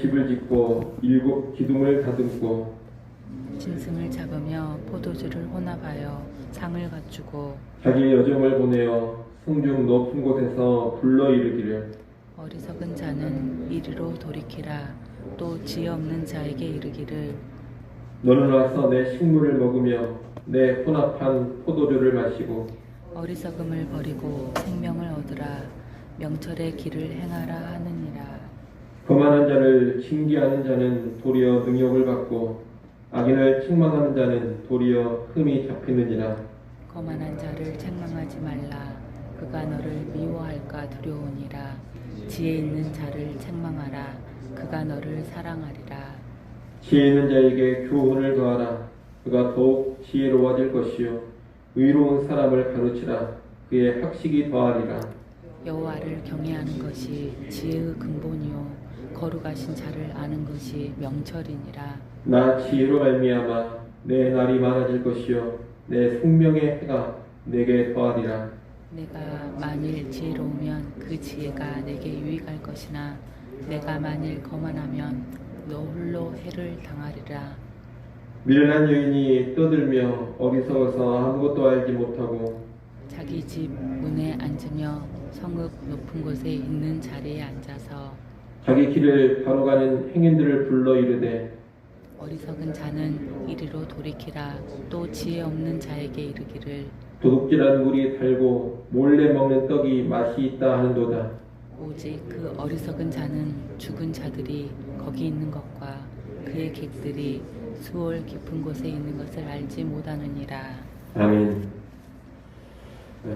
집을 짓고 일곱 기둥을 다듬고 짐승을 잡으며 포도주를 혼합하여 상을 갖추고 자기의 여종을 보내어 성중 높은 곳에서 불러 이르기를 어리석은 자는 이리로 돌이키라. 또 지혜 없는 자에게 이르기를 너는 와서 내 식물을 먹으며 내 혼합한 포도주를 마시고 어리석음을 버리고 생명을 얻으라. 명철의 길을 행하라 하느니라. 거만한 자를 징계하는 자는 도리어 능욕을 받고 악인을 책망하는 자는 도리어 흠이 잡히느니라. 거만한 자를 책망하지 말라. 그가 너를 미워할까 두려우니라. 지혜 있는 자를 책망하라. 그가 너를 사랑하리라. 지혜 있는 자에게 교훈을 더하라. 그가 더욱 지혜로워질 것이요 의로운 사람을 가르치라. 그의 학식이 더하리라. 여호와를 경외하는 것이 지혜의 근본이요 거룩하신 자를 아는 것이 명철이니라. 나 지혜로 말미암아 내 날이 많아질 것이요 내 생명의 해가 내게 더하리라. 내가 만일 지혜로우면 그 지혜가 내게 유익할 것이나 내가 만일 거만하면 너 홀로 해를 당하리라. 미련한 여인이 떠들며 어리석어서 아무것도 알지 못하고 자기 집 문에 앉으며 성읍 높은 곳에 있는 자리에 앉아서 자기 길을 바로 가는 행인들을 불러 이르되 어리석은 자는 이리로 돌이키라. 또 지혜 없는 자에게 이르기를 도둑질한 물이 달고 몰래 먹는 떡이 맛이 있다 하는도다. 오직 그 어리석은 자는 죽은 자들이 거기 있는 것과 그의 객들이 수월 깊은 곳에 있는 것을 알지 못하느니라. 아멘.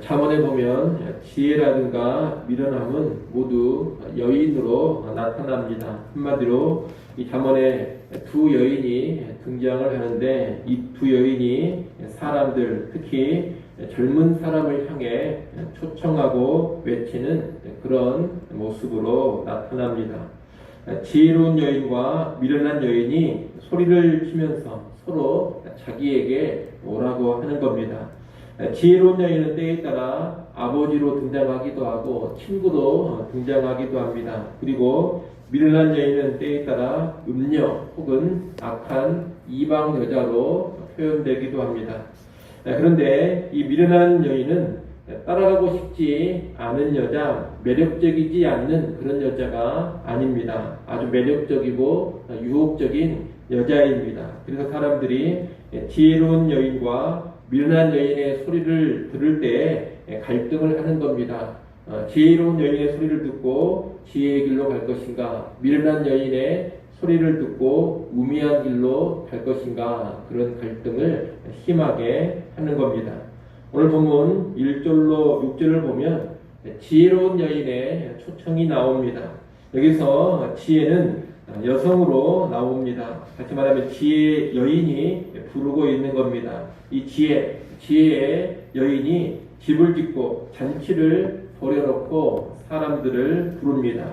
잠언에 보면 지혜라든가 미련함은 모두 여인으로 나타납니다. 한마디로 이 잠언에 두 여인이 등장을 하는데 이 두 여인이 사람들, 특히 젊은 사람을 향해 초청하고 외치는 그런 모습으로 나타납니다. 지혜로운 여인과 미련한 여인이 소리를 치면서 서로 자기에게 오라고 하는 겁니다. 지혜로운 여인은 때에 따라 아버지로 등장하기도 하고 친구로 등장하기도 합니다. 그리고 미련한 여인은 때에 따라 음녀 혹은 악한 이방 여자로 표현되기도 합니다. 그런데 이 미련한 여인은 따라가고 싶지 않은 여자, 매력적이지 않는 그런 여자가 아닙니다. 아주 매력적이고 유혹적인 여자입니다. 그래서 사람들이 지혜로운 여인과 미련한 여인의 소리를 들을 때 갈등을 하는 겁니다. 지혜로운 여인의 소리를 듣고 지혜의 길로 갈 것인가, 미련한 여인의 소리를 듣고 우미한 길로 갈 것인가, 그런 갈등을 심하게 하는 겁니다. 오늘 본문 1절로 6절을 보면 지혜로운 여인의 초청이 나옵니다. 여기서 지혜는 여성으로 나옵니다. 다시 말하면 지혜 여인이 부르고 있는 겁니다. 이 지혜의 여인이 집을 짓고 잔치를 벌여놓고 사람들을 부릅니다.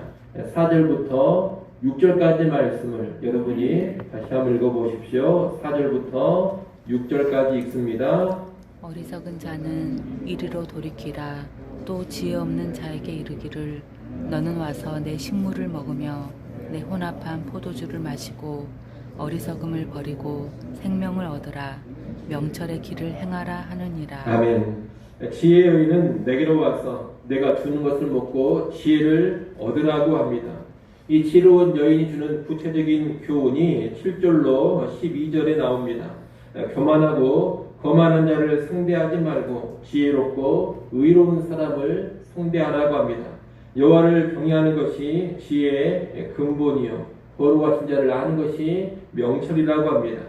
4절부터 6절까지 말씀을 여러분이 다시 한번 읽어보십시오. 4절부터 6절까지 읽습니다. 어리석은 자는 이리로 돌이키라. 또 지혜 없는 자에게 이르기를 너는 와서 내 식물을 먹으며 내 혼합한 포도주를 마시고 어리석음을 버리고 생명을 얻으라. 명철의 길을 행하라 하느니라. 아멘. 지혜의 여인은 내게로 와서 내가 주는 것을 먹고 지혜를 얻으라고 합니다. 이 지혜로운 여인이 주는 구체적인 교훈이 7절로 12절에 나옵니다. 교만하고 거만한 자를 상대하지 말고 지혜롭고 의로운 사람을 상대하라고 합니다. 여호와를 경외하는 것이 지혜의 근본이요 거룩하신 자를 아는 것이 명철이라고 합니다.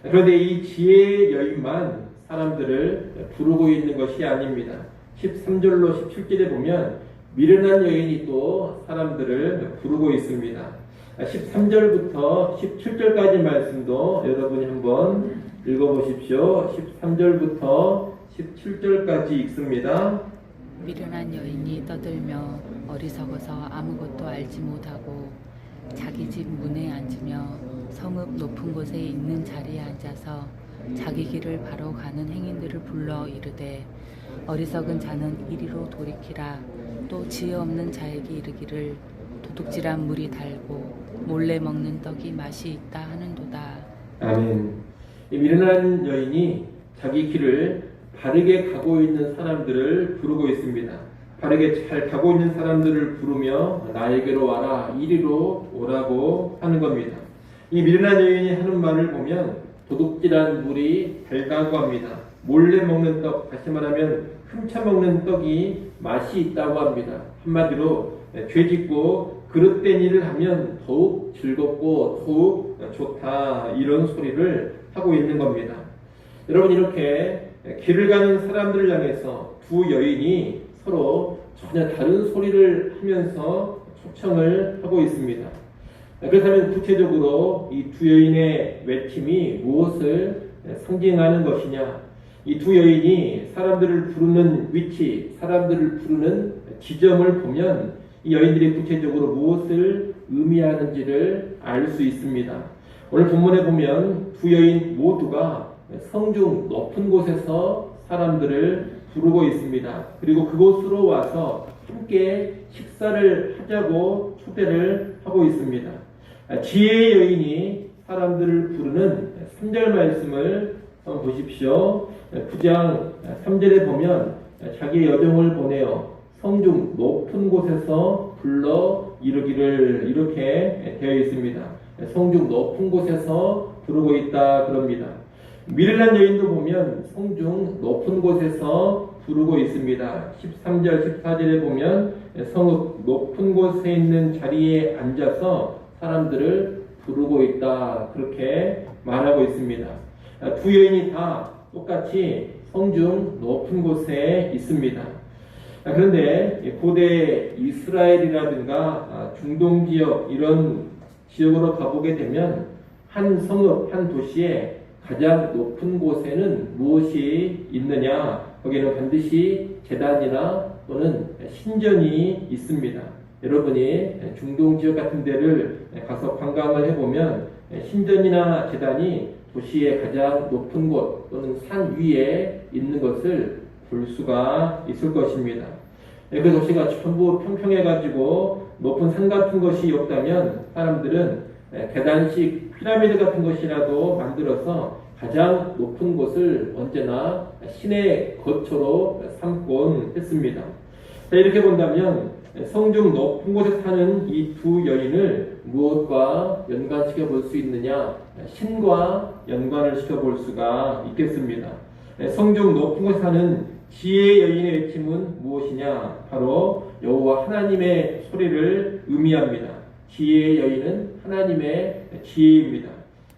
그런데 이 지혜의 여인만 사람들을 부르고 있는 것이 아닙니다. 13절로 17절에 보면 미련한 여인이 또 사람들을 부르고 있습니다. 13절부터 17절까지 말씀도 여러분이 한번 읽어보십시오. 13절부터 17절까지 읽습니다. 미련한 여인이 떠들며 어리석어서 아무것도 알지 못하고 자기 집 문에 앉으며 성읍 높은 곳에 있는 자리에 앉아서 자기 길을 바로 가는 행인들을 불러 이르되 어리석은 자는 이리로 돌이키라. 또 지혜 없는 자에게 이르기를 도둑질한 물이 달고 몰래 먹는 떡이 맛이 있다 하는도다. 아멘. 이 미련한 여인이 자기 길을 바르게 가고 있는 사람들을 부르고 있습니다. 바르게 잘 가고 있는 사람들을 부르며 나에게로 와라, 이리로 오라고 하는 겁니다. 이 미련한 여인이 하는 말을 보면 도둑질한 물이 달다고 합니다. 몰래 먹는 떡, 다시 말하면 훔쳐먹는 떡이 맛이 있다고 합니다. 한마디로 죄짓고 그릇된 일을 하면 더욱 즐겁고 더욱 좋다, 이런 소리를 하고 있는 겁니다. 여러분, 이렇게 길을 가는 사람들을 향해서 두 여인이 서로 전혀 다른 소리를 하면서 초청을 하고 있습니다. 그렇다면 구체적으로 이 두 여인의 외침이 무엇을 상징하는 것이냐? 이 두 여인이 사람들을 부르는 위치, 사람들을 부르는 지점을 보면 이 여인들이 구체적으로 무엇을 의미하는지를 알 수 있습니다. 오늘 본문에 보면 두 여인 모두가 성중 높은 곳에서 사람들을 부르고 있습니다. 그리고 그곳으로 와서 함께 식사를 하자고 초대를 하고 있습니다. 지혜의 여인이 사람들을 부르는 3절 말씀을 한번 보십시오. 9장 3절에 보면 자기의 여종을 보내어 성중 높은 곳에서 불러 이르기를, 이렇게 되어 있습니다. 성중 높은 곳에서 부르고 있다 그럽니다. 미련한 여인도 보면 성중 높은 곳에서 부르고 있습니다. 13절 14절에 보면 성읍 높은 곳에 있는 자리에 앉아서 사람들을 부르고 있다, 그렇게 말하고 있습니다. 두 여인이 다 똑같이 성중 높은 곳에 있습니다. 그런데 고대 이스라엘이라든가 중동 지역, 이런 지역으로 가보게 되면 한 성읍, 한 도시에 가장 높은 곳에는 무엇이 있느냐? 거기는 반드시 제단이나 또는 신전이 있습니다. 여러분이 중동 지역 같은 데를 가서 관광을 해보면 신전이나 제단이 도시의 가장 높은 곳 또는 산 위에 있는 것을 볼 수가 있을 것입니다. 그 도시가 전부 평평해가지고 높은 산 같은 것이 없다면 사람들은 계단식 피라미드 같은 것이라도 만들어서 가장 높은 곳을 언제나 신의 거처로 삼곤 했습니다. 자, 이렇게 본다면 성중 높은 곳에 사는 이 두 여인을 무엇과 연관시켜 볼 수 있느냐? 신과 연관을 시켜 볼 수가 있겠습니다. 성중 높은 곳에 사는 지혜의 여인의 외침은 무엇이냐? 바로 여호와 하나님의 소리를 의미합니다. 지혜의 여인은 하나님의 지혜입니다.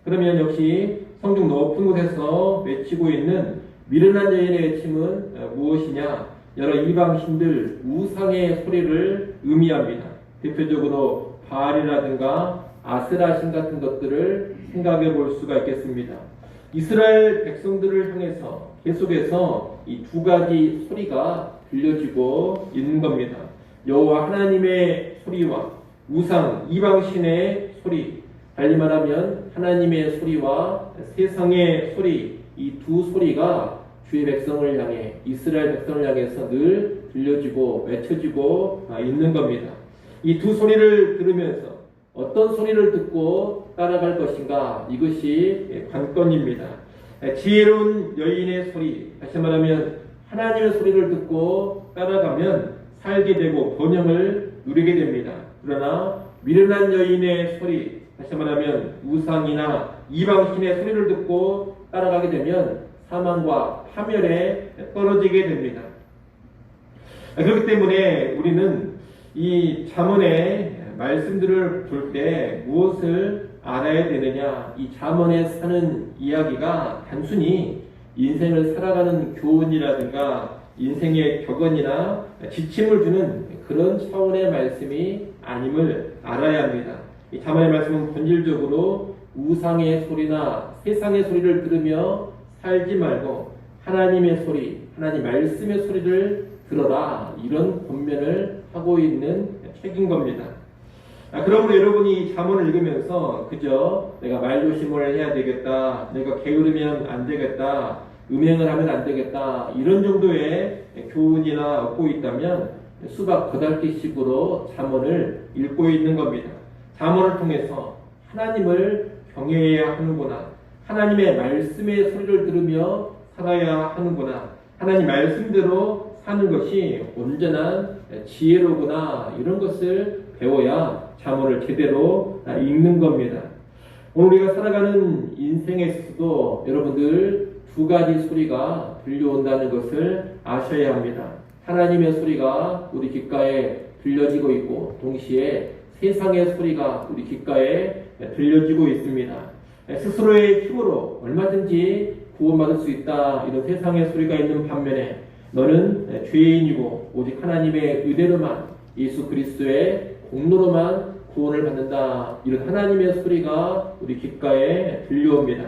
그러면 역시 성중 높은 곳에서 외치고 있는 미련한 여인의 외침은 무엇이냐? 여러 이방신들 우상의 소리를 의미합니다. 대표적으로 바알이라든가 아세라신 같은 것들을 생각해 볼 수가 있겠습니다. 이스라엘 백성들을 향해서 계속해서 이 두 가지 소리가 들려지고 있는 겁니다. 여호와 하나님의 소리와 우상 이방신의 소리, 달리 말하면 하나님의 소리와 세상의 소리, 이 두 소리가 주의 백성을 향해, 이스라엘 백성을 향해서 늘 들려지고 외쳐지고 있는 겁니다. 이 두 소리를 들으면서 어떤 소리를 듣고 따라갈 것인가, 이것이 관건입니다. 지혜로운 여인의 소리, 다시 말하면 하나님의 소리를 듣고 따라가면 살게 되고 번영을 누리게 됩니다. 그러나 미련한 여인의 소리, 다시 말하면 우상이나 이방신의 소리를 듣고 따라가게 되면 사망과 파멸에 떨어지게 됩니다. 그렇기 때문에 우리는 이 잠언의 말씀들을 볼 때 무엇을 알아야 되느냐? 이 잠언에 사는 이야기가 단순히 인생을 살아가는 교훈이라든가 인생의 격언이나 지침을 주는 그런 차원의 말씀이 아님을 알아야 합니다. 이 잠언의 말씀은 본질적으로 우상의 소리나 세상의 소리를 들으며 살지 말고 하나님의 소리, 하나님 말씀의 소리를 들어라, 이런 권면을 하고 있는 책인 겁니다. 그러므로 여러분이 이 잠언을 읽으면서 그저 내가 말조심을 해야 되겠다, 내가 게으르면 안 되겠다, 음행을 하면 안 되겠다, 이런 정도의 교훈이나 얻고 있다면 수박 8개씩으로 잠언을 읽고 있는 겁니다. 잠언을 통해서 하나님을 경외해야 하는구나. 하나님의 말씀의 소리를 들으며 살아야 하는구나. 하나님 말씀대로 사는 것이 온전한 지혜로구나. 이런 것을 배워야 잠언을 제대로 읽는 겁니다. 오늘 우리가 살아가는 인생에서도 여러분들 두 가지 소리가 들려온다는 것을 아셔야 합니다. 하나님의 소리가 우리 귓가에 들려지고 있고 동시에 세상의 소리가 우리 귓가에 들려지고 있습니다. 스스로의 힘으로 얼마든지 구원받을 수 있다. 이런 세상의 소리가 있는 반면에 너는 죄인이고 오직 하나님의 의대로만 예수 그리스도의 공로로만 구원을 받는다. 이런 하나님의 소리가 우리 귓가에 들려옵니다.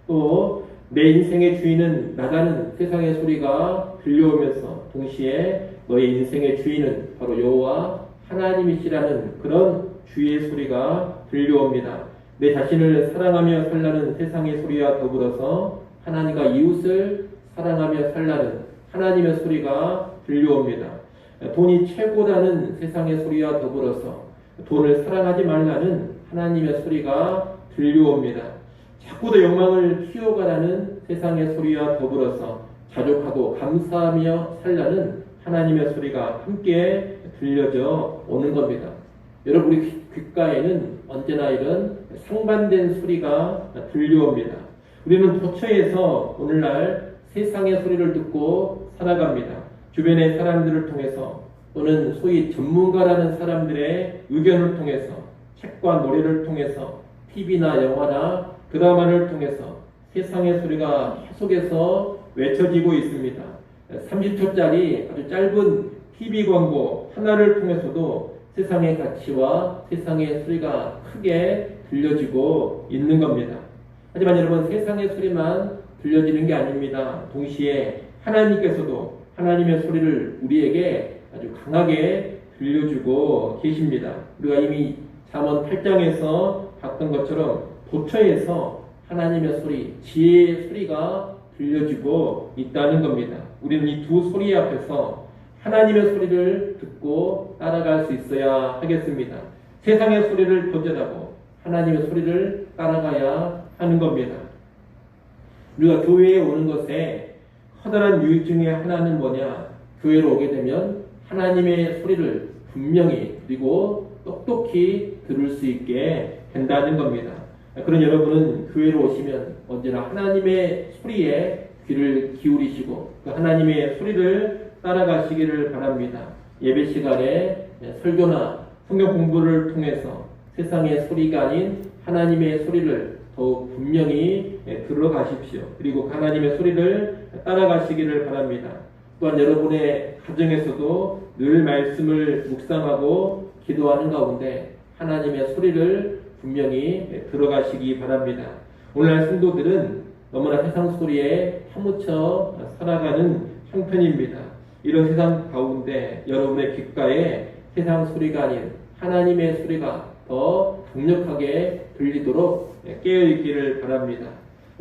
또 내 인생의 주인은 나다는 세상의 소리가 들려오면서 동시에 너의 인생의 주인은 바로 여호와 하나님이시라는 그런 주의 소리가 들려옵니다. 내 자신을 사랑하며 살라는 세상의 소리와 더불어서 하나님과 이웃을 사랑하며 살라는 하나님의 소리가 들려옵니다. 돈이 최고라는 세상의 소리와 더불어서 돈을 사랑하지 말라는 하나님의 소리가 들려옵니다. 자꾸 더 욕망을 키워가라는 세상의 소리와 더불어서 자족하고 감사하며 살라는 하나님의 소리가 함께 들려져 오는 겁니다. 여러분 우리 귓가에는 언제나 이런 상반된 소리가 들려옵니다. 우리는 도처에서 오늘날 세상의 소리를 듣고 살아갑니다. 주변의 사람들을 통해서 또는 소위 전문가라는 사람들의 의견을 통해서 책과 노래를 통해서 TV나 영화나 드라마를 통해서 세상의 소리가 계속해서 외쳐지고 있습니다. 30초짜리 아주 짧은 TV 광고 하나를 통해서도 세상의 가치와 세상의 소리가 크게 들려지고 있는 겁니다. 하지만 여러분 세상의 소리만 들려지는 게 아닙니다. 동시에 하나님께서도 하나님의 소리를 우리에게 아주 강하게 들려주고 계십니다. 우리가 이미 잠언 8장에서 봤던 것처럼 도처에서 하나님의 소리, 지혜의 소리가 들려지고 있다는 겁니다. 우리는 이 두 소리 앞에서 하나님의 소리를 듣고 따라갈 수 있어야 하겠습니다. 세상의 소리를 거절하고 하나님의 소리를 따라가야 하는 겁니다. 우리가 교회에 오는 것에 커다란 유익 중에 하나는 뭐냐? 교회로 오게 되면 하나님의 소리를 분명히 그리고 똑똑히 들을 수 있게 된다는 겁니다. 그런 여러분은 교회로 오시면 언제나 하나님의 소리에 귀를 기울이시고 그 하나님의 소리를 따라가시기를 바랍니다. 예배 시간에 설교나 성경 공부를 통해서 세상의 소리가 아닌 하나님의 소리를 더욱 분명히 들어가십시오. 그리고 하나님의 소리를 따라가시기를 바랍니다. 또한 여러분의 가정에서도 늘 말씀을 묵상하고 기도하는 가운데 하나님의 소리를 분명히 들어가시기 바랍니다. 오늘날 성도들은 너무나 세상 소리에 파묻혀 살아가는 형편입니다. 이런 세상 가운데 여러분의 귓가에 세상 소리가 아닌 하나님의 소리가 더 강력하게 들리도록 깨어있기를 바랍니다.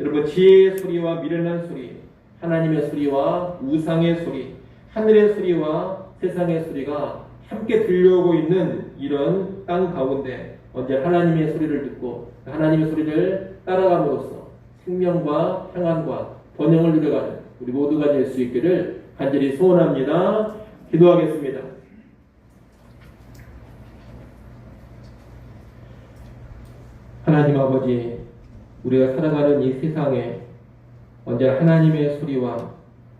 여러분 지혜의 소리와 미련한 소리, 하나님의 소리와 우상의 소리, 하늘의 소리와 세상의 소리가 함께 들려오고 있는 이런 땅 가운데 언제 하나님의 소리를 듣고 하나님의 소리를 따라감으로써 생명과 평안과 번영을 누려가는 우리 모두가 될 수 있기를 간절히 소원합니다. 기도하겠습니다. 하나님 아버지, 우리가 살아가는 이 세상에 언제나 하나님의 소리와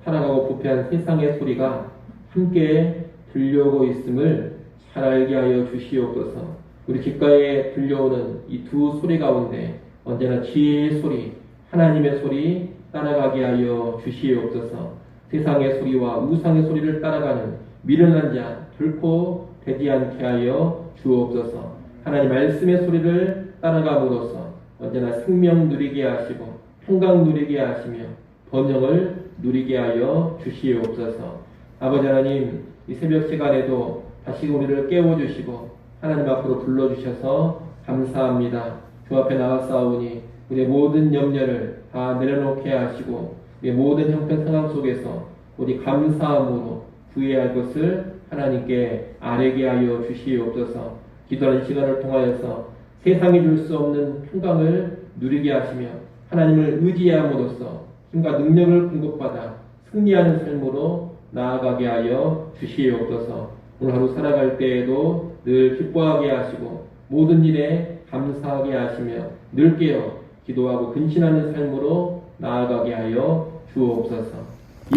살아가고 부패한 세상의 소리가 함께 들려오고 있음을 잘 알게 하여 주시옵소서. 우리 귓가에 들려오는 이 두 소리 가운데 언제나 지혜의 소리, 하나님의 소리 따라가게 하여 주시옵소서. 세상의 소리와 우상의 소리를 따라가는 미련한 자 결코 되지 않게 하여 주옵소서. 하나님 말씀의 소리를 따라감으로써 언제나 생명 누리게 하시고 평강 누리게 하시며 번영을 누리게 하여 주시옵소서. 아버지 하나님, 이 새벽 시간에도 다시 우리를 깨워주시고 하나님 앞으로 불러주셔서 감사합니다. 주 앞에 나와싸우니 우리의 모든 염려를 다 내려놓게 하시고 우리의 모든 형편 상황 속에서 우리 감사함으로 구해야 할 것을 하나님께 아뢰게 하여 주시옵소서. 기도하는 시간을 통하여서 세상이 줄 수 없는 평강을 누리게 하시며 하나님을 의지함으로써 힘과 능력을 공급받아 승리하는 삶으로 나아가게 하여 주시옵소서. 오늘 하루 살아갈 때에도 늘 기뻐하게 하시고 모든 일에 감사하게 하시며 늘 깨어 기도하고 근신하는 삶으로 나아가게 하여 주옵소서.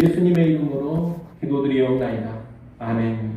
예수님의 이름으로 기도드리옵나이다. 아멘.